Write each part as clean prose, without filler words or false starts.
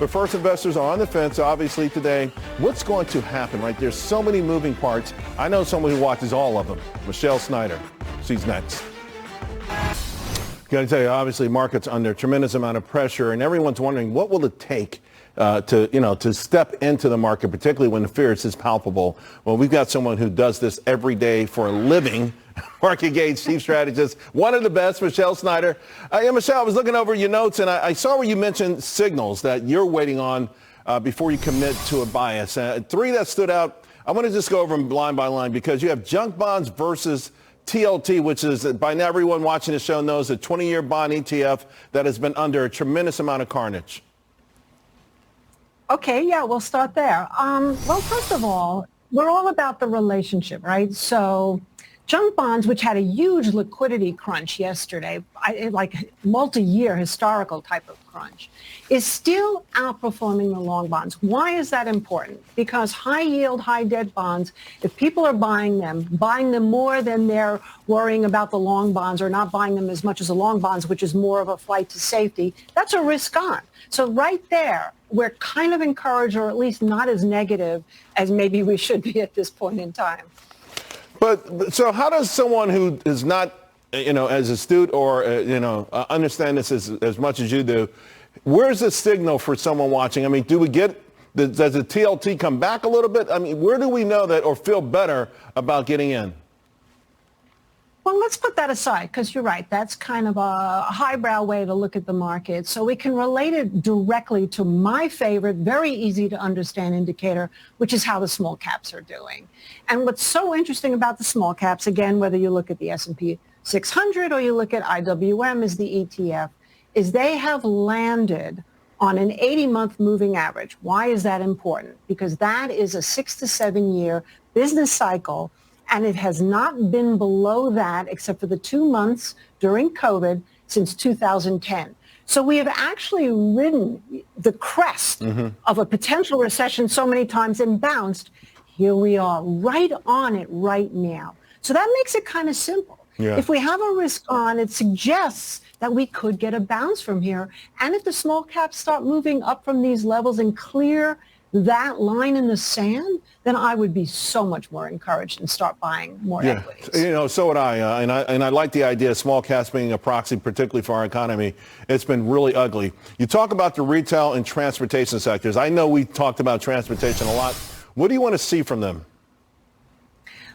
But first, investors are on the fence, obviously, today. What's going to happen, right? There's so many moving parts. I know someone who watches all of them. Michelle Snyder. She's next. Got to tell you, obviously, market's under a tremendous amount of pressure, and everyone's wondering what will it take to step into the market, particularly when the fear is palpable. Well, we've got someone who does this every day for a living. MarketGauge chief strategist, one of the best, Michelle Snyder. Michelle, I was looking over your notes, and I saw where you mentioned signals that you're waiting on before you commit to a bias. Three that stood out. I want to just go over them line by line because you have junk bonds versus TLT, which is, by now everyone watching the show knows, a 20-year bond ETF that has been under a tremendous amount of carnage. Okay, yeah, we'll start there. Well, first of all, we're all about the relationship, right? So junk bonds, which had a huge liquidity crunch yesterday, like multi-year historical type of crunch, is still outperforming the long bonds. Why is that important? Because high yield, high debt bonds, if people are buying them more than they're worrying about the long bonds or not buying them as much as the long bonds, which is more of a flight to safety, that's a risk on. So right there, we're kind of encouraged, or at least not as negative as maybe we should be at this point in time. But so how does someone who is not, as astute or, understand this as much as you do, where's the signal for someone watching? I mean, does the TLT come back a little bit? I mean, where do we know that or feel better about getting in? Well, let's put that aside because you're right. That's kind of a highbrow way to look at the market. So we can relate it directly to my favorite, very easy to understand indicator, which is how the small caps are doing. And what's so interesting about the small caps, again, whether you look at the S&P 600 or you look at IWM as the ETF, is they have landed on an 80-month moving average. Why is that important? Because that is a 6 to 7 year business cycle, and it has not been below that except for the 2 months during COVID since 2010. So we have actually ridden the crest of a potential recession so many times and bounced. Here we are right on it right now. So that makes it kind of simple. Yeah. If we have a risk on, it suggests that we could get a bounce from here. And if the small caps start moving up from these levels and clear that line in the sand, then I would be so much more encouraged and start buying more equities. So would I. And I like the idea of small caps being a proxy, particularly for our economy. It's been really ugly. You talk about the retail and transportation sectors. I know we talked about transportation a lot. What do you want to see from them?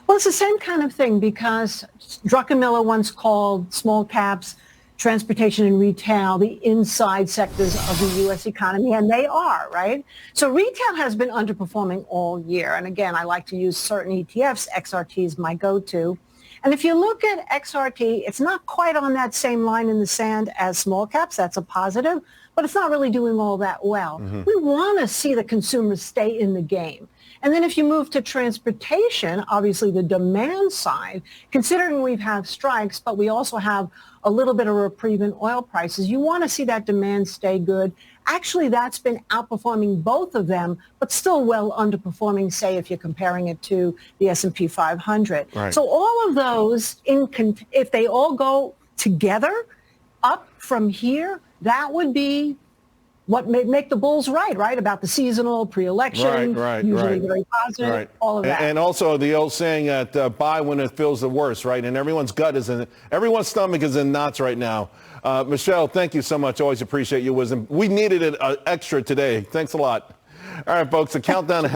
Well, it's the same kind of thing because Druckenmiller once called small caps, transportation and retail, the inside sectors of the U.S. economy, and they are, right? So retail has been underperforming all year. And again, I like to use certain ETFs. XRT is my go-to. And if you look at XRT, it's not quite on that same line in the sand as small caps. That's a positive, but it's not really doing all that well. We want to see the consumers stay in the game. And then if you move to transportation, obviously the demand side, considering we've had strikes, but we also have a little bit of reprieve in oil prices, you want to see that demand stay good. Actually, that's been outperforming both of them, but still well underperforming, say, if you're comparing it to the S&P 500. Right. So all of those, if they all go together up from here, that would be what may make the bulls right about the seasonal, pre-election, usually very positive, all of that. And also the old saying that buy when it feels the worst, right? And everyone's everyone's stomach is in knots right now. Michelle, thank you so much. Always appreciate your wisdom. We needed it extra today. Thanks a lot. All right, folks, the countdown.